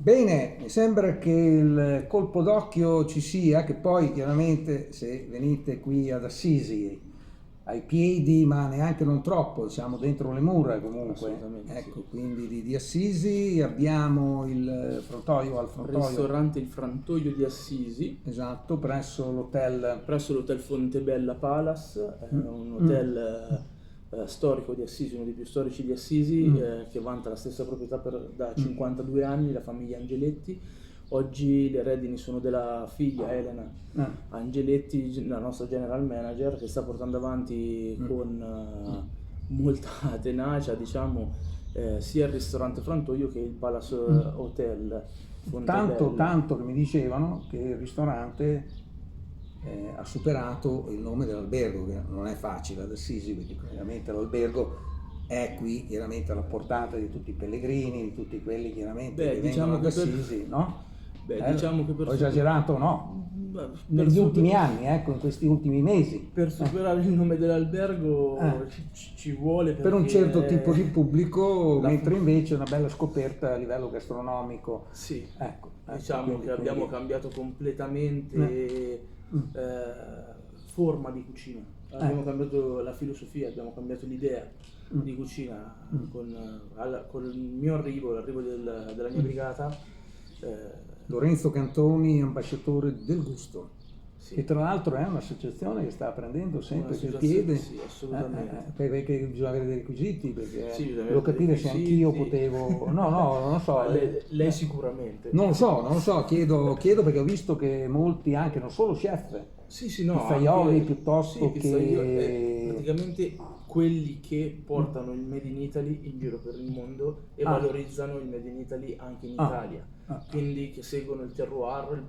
Bene, mi sembra che il colpo d'occhio ci sia, che poi chiaramente se venite qui ad Assisi, ai piedi, ma neanche non troppo, siamo dentro le mura comunque. Assolutamente sì. Ecco, quindi di Assisi abbiamo il frontoio al frontoio, Ristorante Il Frantoio di Assisi, esatto, presso l'hotel. presso l'hotel Fontebella Palace, è un hotel storico di Assisi, uno dei più storici di Assisi, che vanta la stessa proprietà da 52 anni, la famiglia Angeletti. Oggi le redini sono della figlia Elena Angeletti, la nostra general manager, che sta portando avanti con molta tenacia, diciamo, sia il ristorante Frantoio che il Palace Hotel Fontebella. Tanto che mi dicevano che il ristorante ha superato il nome dell'albergo, che non è facile ad Assisi, perché chiaramente l'albergo è qui chiaramente alla portata di tutti i pellegrini, di tutti quelli chiaramente che vengono ad Assisi, no? Diciamo che Ho esagerato, no? Negli ultimi anni, ecco, in questi ultimi mesi. Per superare il nome dell'albergo ci vuole Per un certo tipo di pubblico, la- mentre invece è una bella scoperta a livello gastronomico. Sì, Ecco, diciamo che abbiamo cambiato completamente forma di cucina. Abbiamo cambiato la filosofia, abbiamo cambiato l'idea di cucina con il mio arrivo, l'arrivo della mia brigata. Lorenzo Cantoni, ambasciatore del gusto, Sì. che tra l'altro è un'associazione che sta prendendo sempre più piede, Sì, assolutamente. perché bisogna avere dei requisiti, perché Sì, bisogna devo avere capire dei se anch'io requisiti. potevo, no, non lo so, Lei sicuramente. non lo so, chiedo perché ho visto che molti, anche non solo chef, Sì, no, pizzaioli anche- piuttosto sì, pizzaioli, che... praticamente quelli che portano il Made in Italy in giro per il mondo e valorizzano il Made in Italy anche in Italia, quindi che seguono il terroir.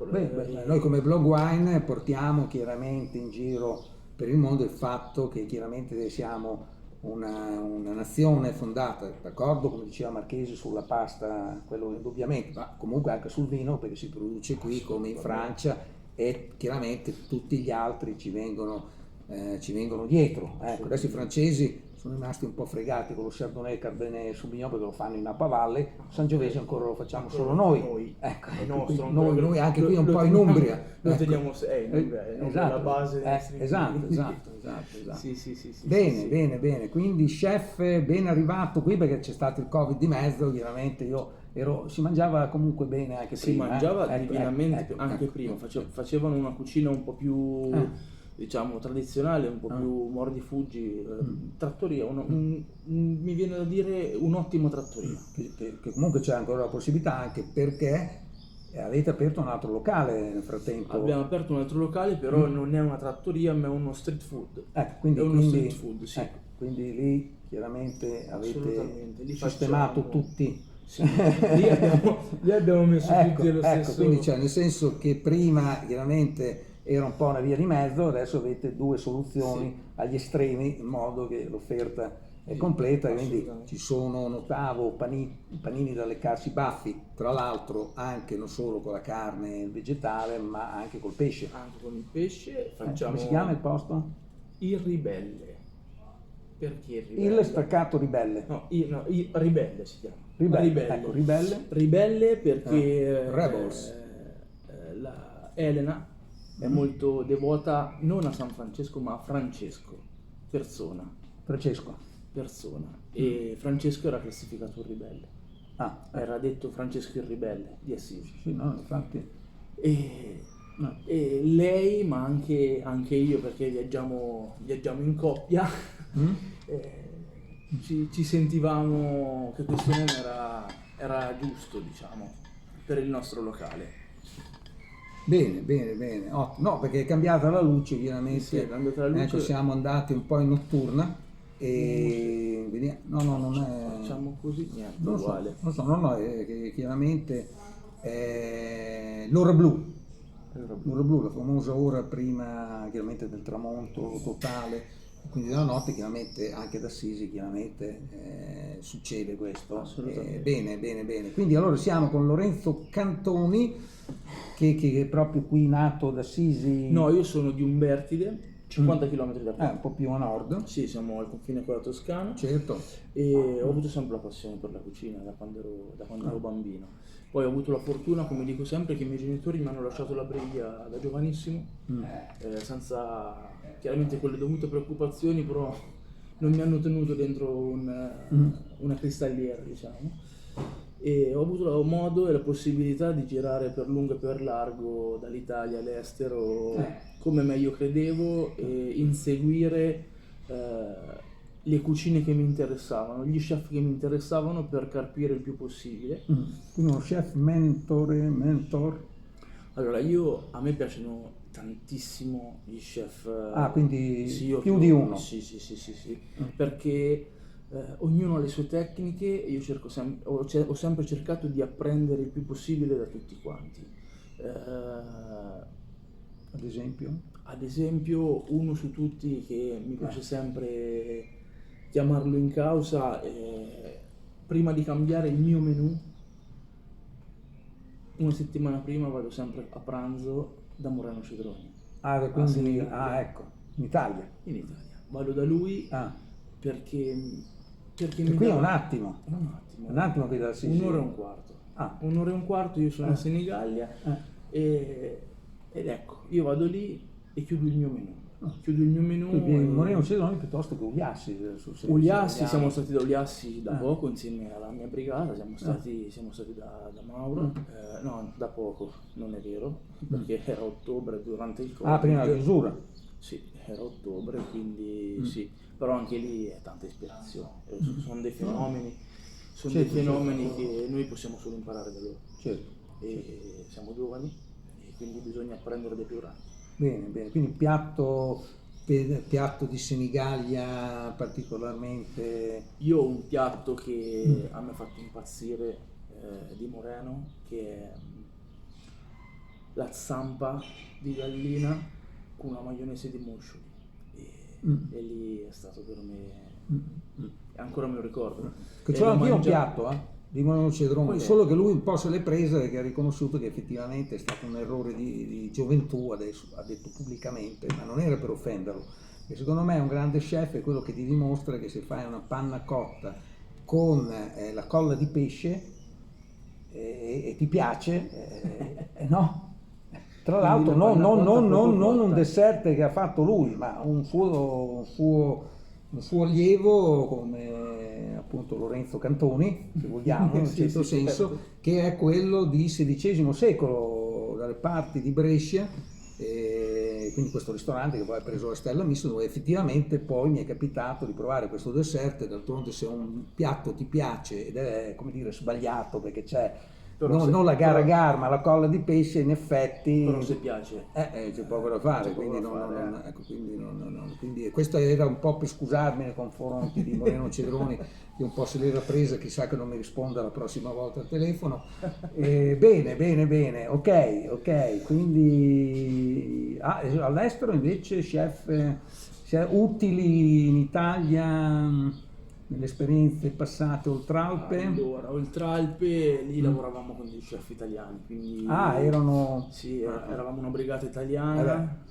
Noi come Blog Wine portiamo chiaramente in giro per il mondo il fatto che chiaramente siamo una nazione fondata, d'accordo, come diceva Marchesi, sulla pasta, quello indubbiamente, ma comunque anche sul vino, perché si produce qui come in Francia, e chiaramente tutti gli altri ci vengono dietro. Ecco, adesso i francesi sono rimasti un po' fregati con lo Chardonnay, Cabernet Sauvignon, perché lo fanno in Napa Valley. Sangiovese ancora lo facciamo solo noi. Ecco, è nostro, noi anche qui un po' in Umbria. Lo Ecco. teniamo in Umbria, è la base dei nostri Esatto. Sì. Bene, quindi chef ben arrivato qui, perché c'è stato il Covid di mezzo, chiaramente si mangiava comunque bene anche prima. Si mangiava Ecco, divinamente anche prima, facevano una cucina un po' più diciamo tradizionale, un po' più mordi-fuggi, trattoria, mi viene da dire un'ottima trattoria. Che comunque c'è ancora la possibilità, anche perché avete aperto un altro locale nel frattempo. Abbiamo aperto un altro locale, però non è una trattoria, ma è uno street food. Quindi, Street food, sì. Quindi lì chiaramente avete Lì sistemato facciamo- tutti. Sì, lì abbiamo messo tutti allo stesso. Quindi cioè, nel senso che prima chiaramente era un po' una via di mezzo, adesso avete due soluzioni agli estremi, in modo che l'offerta è completa, quindi ci sono, notavo, panini da leccarsi i baffi, tra l'altro anche non solo con la carne e il vegetale, ma anche col pesce. Anche con il pesce facciamo Come si chiama il posto? il ribelle. Perché il ribelle? Il staccato ribelle. Il ribelle si chiama. Ribelle, ecco, ribelle. Ribelle perché Rebels. la Elena è molto devota non a San Francesco ma a Francesco, persona. E Francesco era classificato un ribelle. Era detto Francesco il ribelle di Assisi. Sì, no, infatti. E lei, ma anche io, perché viaggiamo in coppia, ci sentivamo che questo nome era giusto, diciamo, per il nostro locale. Bene, ottimo. No, perché è cambiata la luce, chiaramente. Sì, è cambiata la luce. Ecco, siamo andati un po' in notturna e vediamo. No, non è. Facciamo così, niente, Non so, uguale. no, è che chiaramente è l'ora blu. L'ora blu, la famosa ora prima chiaramente del tramonto totale, quindi della notte, chiaramente anche ad Assisi chiaramente succede questo. Assolutamente. Bene. Quindi allora siamo con Lorenzo Cantoni, che è proprio qui nato ad Assisi. No, io sono di Umbertide, 50 km da qua. Un po' più a nord. Sì, siamo al confine con la Toscana. Certo. E ho avuto sempre la passione per la cucina da quando ero bambino. Poi ho avuto la fortuna, come dico sempre, che i miei genitori mi hanno lasciato la briglia da giovanissimo, senza chiaramente quelle dovute preoccupazioni, però non mi hanno tenuto dentro una cristalliera, diciamo. E ho avuto modo e la possibilità di girare per lungo e per largo dall'Italia all'estero come meglio credevo e inseguire le cucine che mi interessavano, gli chef che mi interessavano per carpire il più possibile. Quindi uno chef mentor? Allora, a me piacciono tantissimo gli chef. Quindi sì, più di uno? Sì, perché ognuno ha le sue tecniche e io ho sempre cercato di apprendere il più possibile da tutti quanti. Ad esempio? Ad esempio, uno su tutti che mi piace sempre chiamarlo in causa, prima di cambiare il mio menù, una settimana prima vado sempre a pranzo da Moreno Cedroni. Quindi, ecco, in Italia? In Italia. Vado da lui perché mi qui dà... è un attimo. Un attimo qui dalla Sicilia. Un'ora e un quarto. Un'ora e un quarto, io sono a Senigallia ed ecco, io vado lì e chiudo il mio menù. Quindi Moreno Cedroni piuttosto che Uliassi. Uliassi, siamo stati da Uliassi da poco insieme alla mia brigata, siamo stati da Mauro, no, da poco, non è vero, perché era ottobre durante il Covid. Prima della chiusura? Sì, era ottobre, quindi sì, però anche lì è tanta ispirazione, sono dei fenomeni, che noi possiamo solo imparare da loro. Certo. E siamo giovani e quindi bisogna apprendere dai più grandi. Bene, quindi piatto di Senigallia particolarmente... Io ho un piatto che a me ha fatto impazzire di Moreno, che è la zampa di gallina con una maionese di muscoli e lì è stato per me, ancora me lo ricordo. Che c'ho anch'io un piatto di Moreno Cedroni, solo che lui un po' se l'è presa perché ha riconosciuto che effettivamente è stato un errore di gioventù, adesso ha detto pubblicamente, ma non era per offenderlo, e secondo me un grande chef è quello che ti dimostra che se fai una panna cotta con la colla di pesce e ti piace, no? Tra l'altro non un dessert che ha fatto lui, ma un suo allievo come appunto Lorenzo Cantoni, se vogliamo, in un certo senso, certo. Che è quello di XVI secolo, dalle parti di Brescia, quindi questo ristorante che poi ha preso la stella Michelin, dove effettivamente poi mi è capitato di provare questo dessert, e d'altronde se un piatto ti piace ed è, come dire, sbagliato perché c'è non la gara gar, ma la colla di pesce, in effetti... Però se piace... c'è poco da fare, quindi questo era un po' per scusarmi nei confronti di Moreno Cedroni, che un po' se l'era presa, chissà che non mi risponda la prossima volta al telefono. Bene, ok, quindi... all'estero invece chef utili in Italia... nelle esperienze passate Oltralpe? Allora, Oltralpe lì lavoravamo con dei chef italiani, quindi erano... Sì, eravamo una brigata italiana,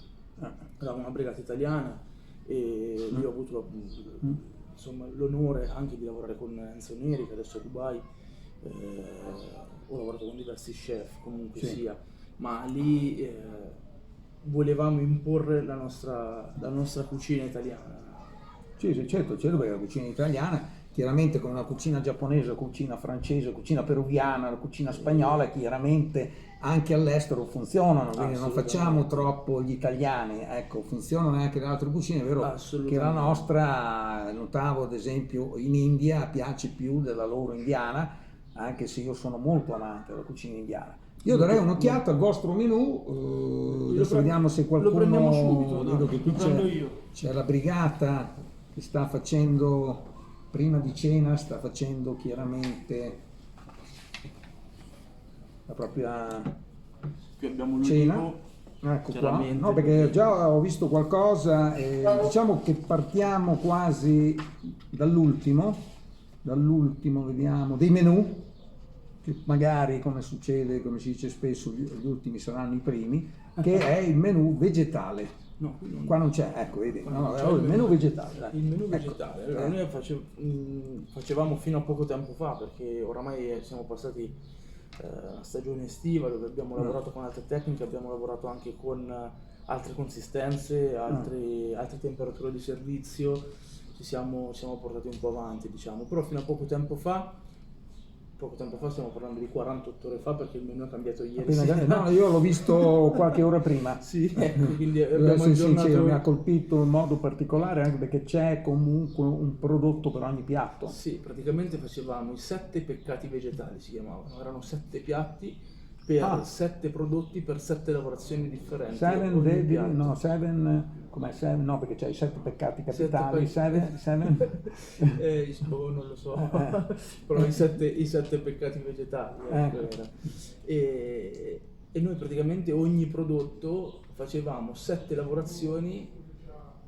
e lì ho avuto insomma l'onore anche di lavorare con Enzo Neri, che adesso è a Dubai. Ho lavorato con diversi chef, comunque sia, ma lì volevamo imporre la nostra cucina italiana. Sì, certo, perché la cucina italiana, chiaramente con una cucina giapponese, cucina francese, cucina peruviana, la cucina spagnola, chiaramente anche all'estero funzionano, quindi non facciamo troppo gli italiani, ecco, funzionano anche le altre cucine, è vero che la nostra, notavo ad esempio in India, piace più della loro indiana, anche se io sono molto amante della cucina indiana. Io darei un'occhiata al vostro menù, adesso vediamo se qualcuno... Lo prendiamo subito, vedo che qui c'è la brigata che sta facendo, prima di cena, sta facendo chiaramente la propria qui abbiamo cena. Ecco qua, no, perché già ho visto qualcosa, diciamo che partiamo quasi dall'ultimo, vediamo, dei menù. che magari, come succede, come si dice spesso, gli ultimi saranno i primi, che è il menù vegetale. No, Qua non c'è, ecco, vedi, non c'è il menù vegetale. Dai. Il menù Ecco. vegetale. Allora, noi facevamo fino a poco tempo fa, perché oramai siamo passati la stagione estiva, dove abbiamo lavorato con altre tecniche, abbiamo lavorato anche con altre consistenze, altre temperature di servizio, ci siamo portati un po' avanti, diciamo. Però fino a poco tempo fa, stiamo parlando di 48 ore fa, perché il menù è cambiato ieri sera. No, io l'ho visto qualche ora prima. Sì, ecco, quindi Devo abbiamo essere aggiornato. sincero, mi ha colpito in modo particolare anche perché c'è comunque un prodotto per ogni piatto. Sì, praticamente facevamo i 7 peccati vegetali, si chiamavano, erano 7 piatti per 7 prodotti per 7 lavorazioni differenti. No, perché c'hai i 7 peccati capitali, seven. Non lo so, però i 7 peccati vegetali. Era. E noi praticamente ogni prodotto facevamo 7 lavorazioni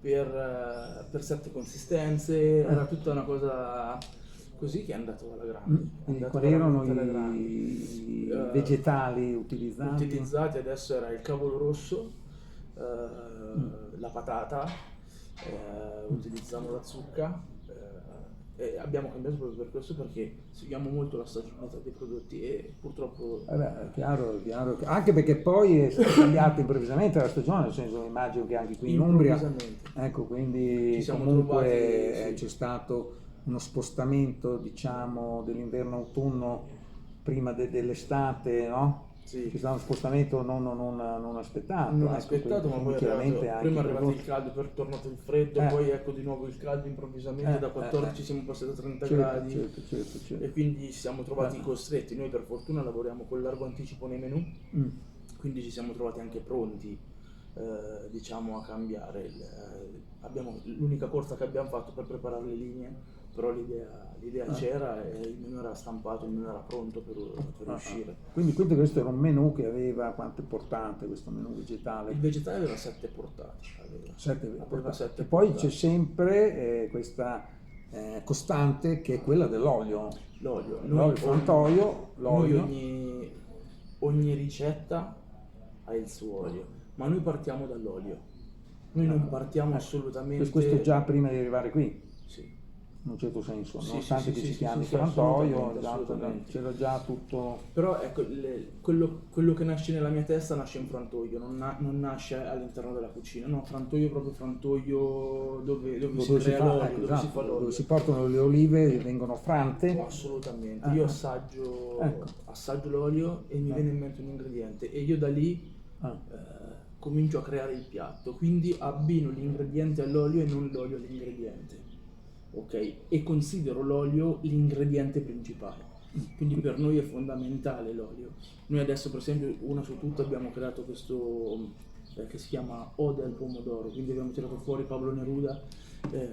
per 7 consistenze, era tutta una cosa così che è andato alla grande. Quali erano i vegetali utilizzati? Adesso era il cavolo rosso, la patata, utilizziamo la zucca, e abbiamo cambiato proprio per questo, perché seguiamo molto la stagionalità dei prodotti e purtroppo... È chiaro, anche perché poi è cambiata improvvisamente la stagione, nel senso, immagino che anche qui in Umbria, ecco, quindi comunque c'è stato uno spostamento, diciamo, dell'inverno-autunno prima dell'estate, no? Sì. C'è stato uno spostamento non aspettato. Non aspettato, ma poi chiaramente prima è arrivato il caldo, poi è tornato il freddo, poi ecco di nuovo il caldo improvvisamente, da 14 siamo passati a 30 gradi. Certo. E quindi ci siamo trovati costretti. Noi per fortuna lavoriamo con largo anticipo nei menù, quindi ci siamo trovati anche pronti, diciamo, a cambiare. L'unica corsa che abbiamo fatto per preparare le linee, però l'idea c'era e il menù era stampato, il menù era pronto per uscire. Quindi questo era un menù che aveva quante portate, questo menù vegetale? Il vegetale aveva 7 portate. Aveva 7 e poi portate. c'è sempre questa costante che è quella dell'olio. L'olio frantoio, l'olio. Ogni ricetta ha il suo olio, ma noi partiamo dall'olio. Noi non partiamo assolutamente... Questo già prima di arrivare qui? Sì. In un certo senso, Sì, nonostante sì, che sì, si chiami sì, frantoio, assolutamente. c'era già tutto... Però ecco, quello che nasce nella mia testa nasce in frantoio, non nasce all'interno della cucina, no, frantoio proprio frantoio dove si crea l'olio, dove si fa l'olio. Dove si portano le olive e vengono frante. Assolutamente, io assaggio l'olio e mi viene in mente un ingrediente e io da lì comincio a creare il piatto, quindi abbino l'ingrediente all'olio e non l'olio all'ingrediente. Ok, e considero l'olio l'ingrediente principale, quindi per noi è fondamentale l'olio. Noi adesso per esempio una su tutte abbiamo creato questo che si chiama Ode al pomodoro, quindi abbiamo tirato fuori Pablo Neruda e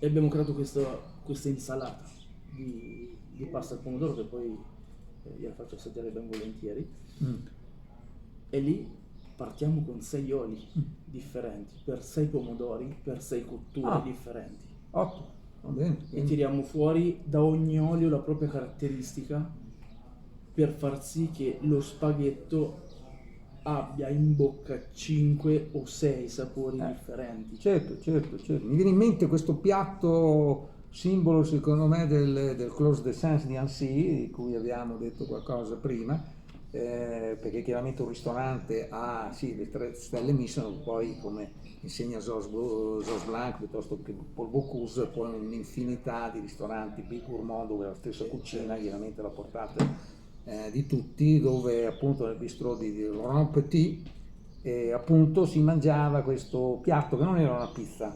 abbiamo creato questa insalata di pasta al pomodoro che poi gliela faccio assaggiare ben volentieri. E lì partiamo con 6 oli differenti, per 6 pomodori, per 6 cotture differenti. Ottimo, va bene. E tiriamo fuori da ogni olio la propria caratteristica per far sì che lo spaghetto abbia in bocca 5 o 6 sapori differenti. Certo. Mi viene in mente questo piatto simbolo secondo me del Clos de Sens di Annecy, di cui abbiamo detto qualcosa prima. Perché chiaramente un ristorante ha le 3 stelle Michelin, poi come insegna Georges Blanc piuttosto che Paul Bocuse, poi un'infinità di ristoranti big gourmand dove la stessa cucina chiaramente la portata di tutti, dove appunto nel bistrò di Laurent Petit appunto si mangiava questo piatto che non era una pizza,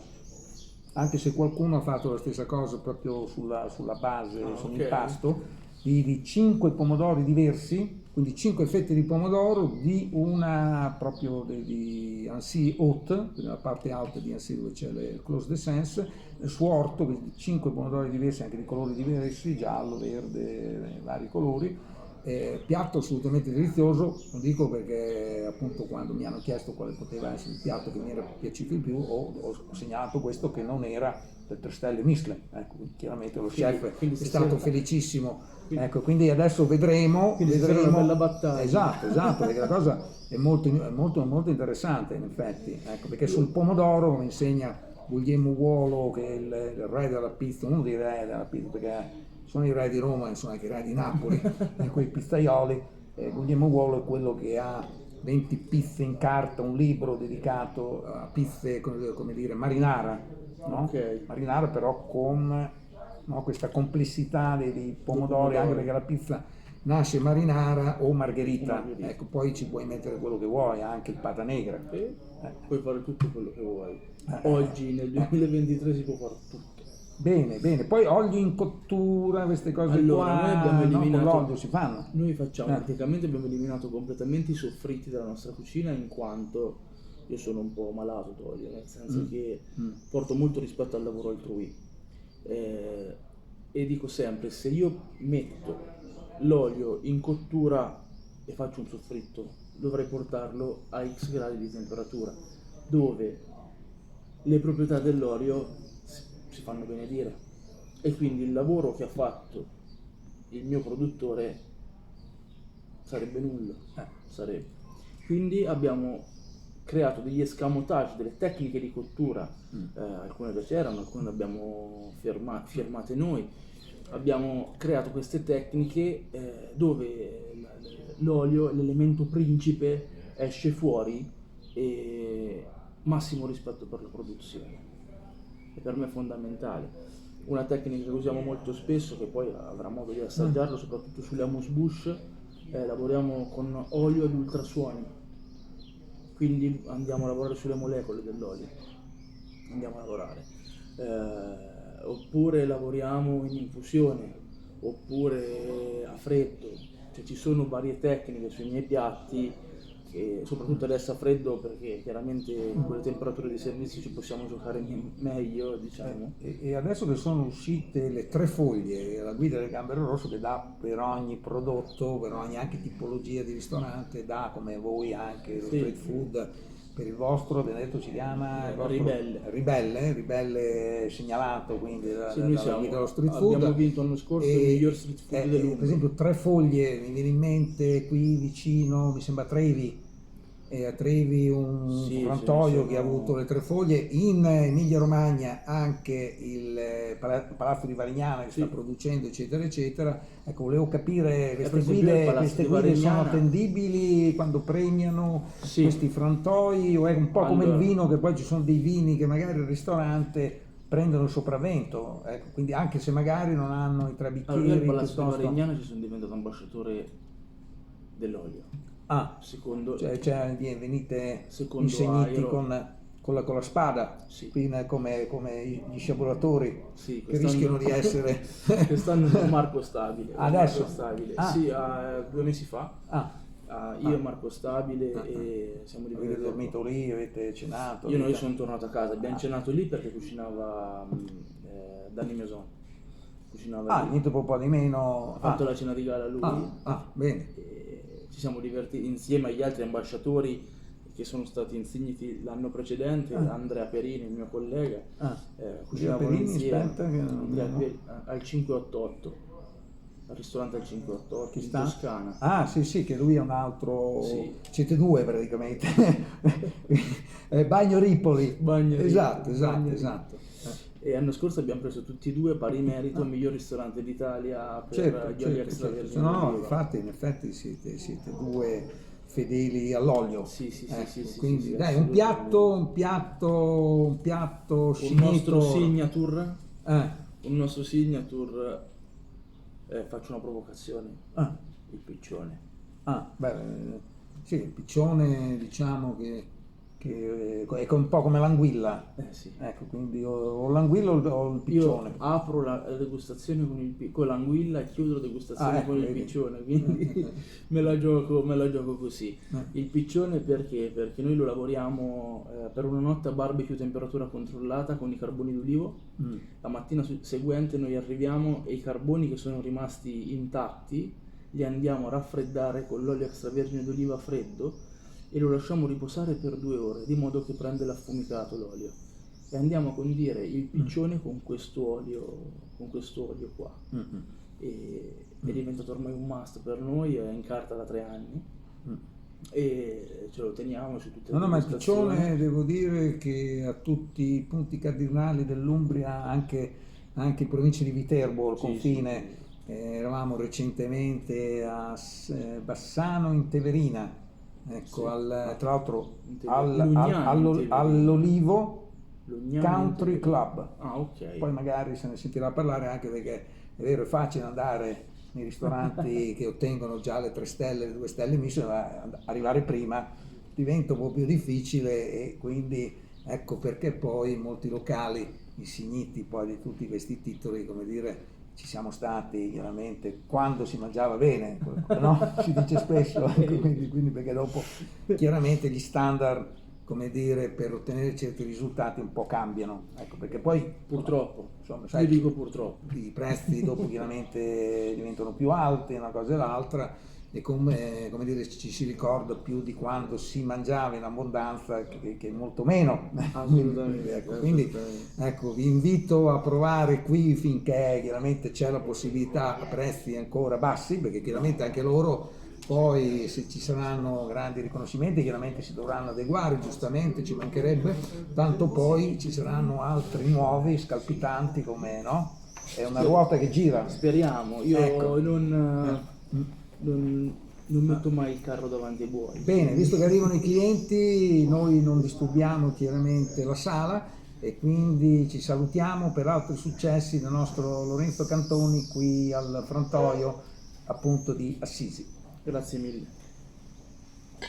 anche se qualcuno ha fatto la stessa cosa proprio sulla base, sull'impasto, di 5 pomodori diversi, quindi 5 fette di pomodoro di una proprio di Annecy Haute, quindi la parte alta di Annecy dove c'è il Clos de Sens, il suo orto, quindi 5 pomodori diversi, anche di colori diversi, giallo, verde, vari colori. Piatto assolutamente delizioso, lo dico perché appunto quando mi hanno chiesto quale poteva essere il piatto che mi era piaciuto di più ho segnalato questo che non era del 3 stelle Michelin, ecco, chiaramente lo chef quindi è stato stasera- felicissimo, quindi- ecco, quindi adesso vedremo, Quindi sarà una bella battaglia. esatto, perché la cosa è molto interessante in effetti, ecco, perché sul pomodoro, come insegna Guglielmo Vuolo, che è il re della pizza, uno dei re della pizza, perché sono i re di Roma e sono anche i re di Napoli, quei pizzaioli, Guglielmo Vuolo è quello che ha 20 pizze in carta, un libro dedicato a pizze, come dire, marinara, no? Ok. Marinara però con, no, questa complessità dei pomodori, anche perché la pizza nasce marinara o margherita, Margherita. ecco, poi ci puoi mettere quello che vuoi, anche il pata negra. E puoi fare tutto quello che vuoi. Oggi nel 2023 si può fare tutto. Bene, poi olio in cottura, queste cose Allora, qua, noi abbiamo no, eliminato, con l'olio si fanno. noi facciamo praticamente, abbiamo eliminato completamente i soffritti dalla nostra cucina, in quanto io sono un po' malato d'olio, nel senso che porto molto rispetto al lavoro altrui. E dico sempre, se io metto l'olio in cottura e faccio un soffritto, dovrei portarlo a X gradi di temperatura, dove le proprietà dell'olio si fanno benedire, e quindi il lavoro che ha fatto il mio produttore sarebbe nullo, sarebbe. Quindi abbiamo creato degli escamotage, delle tecniche di cottura, alcune già c'erano, alcune le abbiamo firmate noi. Abbiamo creato queste tecniche dove l'olio, l'elemento principe, esce fuori, e massimo rispetto per la produzione. E per me è fondamentale. Una tecnica che usiamo molto spesso, che poi avrà modo di assaggiarlo, soprattutto sulle amuse bouche, lavoriamo con olio ad ultrasuoni, quindi andiamo a lavorare sulle molecole dell'olio, andiamo a lavorare. Oppure lavoriamo in infusione, oppure a freddo, cioè ci sono varie tecniche sui miei piatti, che soprattutto adesso a freddo, perché chiaramente con le temperature di servizio ci possiamo giocare meglio, diciamo. E adesso che sono uscite le 3 foglie, la guida del gambero rosso, che dà per ogni prodotto, per ogni anche tipologia di ristorante, dà come voi anche lo street food. Per il vostro, Benedetto, si chiama il vostro Ribelle segnalato, quindi Noi dalla guida dello street food. abbiamo vinto l'anno scorso il miglior street food dell'Umbria. Per esempio 3 foglie, mi viene in mente qui vicino, mi sembra Trevi, a Trevi un frantoio che ha avuto le 3 foglie, in Emilia Romagna anche il Palazzo di Varignana che sta producendo, eccetera eccetera. Ecco, volevo capire, queste guide sono attendibili quando premiano questi frantoi, o è un po' come il vino, che poi ci sono dei vini che magari al ristorante prendono il sopravvento, ecco, quindi anche se magari non hanno i 3 bicchieri. Allora, io al Palazzo di Varignana ci sono diventato ambasciatore dell'olio. Secondo, cioè venite insegniti con la spada, quindi come gli sciaboratori che rischiano di essere. Quest'anno con Marco Stabile. Adesso? Marco Stabile. Sì, 2 mesi fa. Io e Marco Stabile e siamo diventati. Avete dormito lì, avete cenato? Io sono tornato a casa, abbiamo cenato lì perché cucinava Danny Maison. Niente un po' di meno. Ha fatto la cena di gala lui. Bene. Ci siamo divertiti insieme agli altri ambasciatori che sono stati insigniti l'anno precedente, Andrea Perini, il mio collega, cucinavano insieme al 588, al ristorante al 588 in Toscana. Sì, che lui è un altro, siete 2 praticamente. Bagno Ripoli. Esatto. E l'anno scorso abbiamo preso tutti e 2 pari merito miglior ristorante d'Italia per gli oli extravergini. No, infatti, in effetti siete 2 fedeli all'olio. Quindi dai, un piatto signature. Un nostro signature, faccio una provocazione. Il piccione. Il piccione, diciamo che è un po' come l'anguilla. Ecco, quindi o l'anguilla o il piccione. Io apro la degustazione con l'anguilla e chiudo la degustazione con il piccione, quindi me la gioco così. Il piccione perché? Perché noi lo lavoriamo per una notte a barbecue temperatura controllata con i carboni d'olivo. La mattina seguente noi arriviamo e i carboni che sono rimasti intatti li andiamo a raffreddare con l'olio extravergine d'oliva freddo e lo lasciamo riposare per 2 ore, di modo che prende l'affumicato l'olio. e andiamo a condire il piccione con questo olio qua. È diventato ormai un must per noi, è in carta da 3 anni e ce lo teniamo su tutte le No, ma il degustazioni. piccione devo dire che a tutti i punti cardinali dell'Umbria, anche in provincia di Viterbo, al Sì, confine, sì. eravamo recentemente a Bassano in Teverina, ecco, Sì. tra l'altro Lugnani in Teverina. all'Olivo Lugnani in Country Teverina. Club. Ah, ok. Poi magari se ne sentirà parlare, anche perché è vero, è facile andare nei ristoranti che ottengono già le 3 stelle, le 2 stelle Michelin, ma arrivare prima diventa un po' più difficile, e quindi ecco perché poi molti locali insigniti poi di tutti questi titoli, come dire, ci siamo stati chiaramente quando si mangiava bene, no? Si dice spesso, ecco, quindi perché dopo chiaramente gli standard, come dire, per ottenere certi risultati un po' cambiano, ecco, perché poi Purtroppo, insomma, io sai, dico purtroppo. i prezzi dopo chiaramente diventano più alti, una cosa e l'altra, e come dire, ci si ricorda più di quando si mangiava in abbondanza che molto meno. Assolutamente. Ecco, quindi ecco, vi invito a provare qui finché chiaramente c'è la possibilità a prezzi ancora bassi, perché chiaramente anche loro poi, se ci saranno grandi riconoscimenti, chiaramente si dovranno adeguare, giustamente, ci mancherebbe, tanto poi ci saranno altri nuovi scalpitanti, come no? È una ruota che gira. Speriamo, io Ecco. non metto mai il carro davanti ai buoi. Bene, visto che arrivano i clienti, noi non disturbiamo chiaramente la sala e quindi ci salutiamo per altri successi del nostro Lorenzo Cantoni qui al frantoio appunto di Assisi. Grazie mille.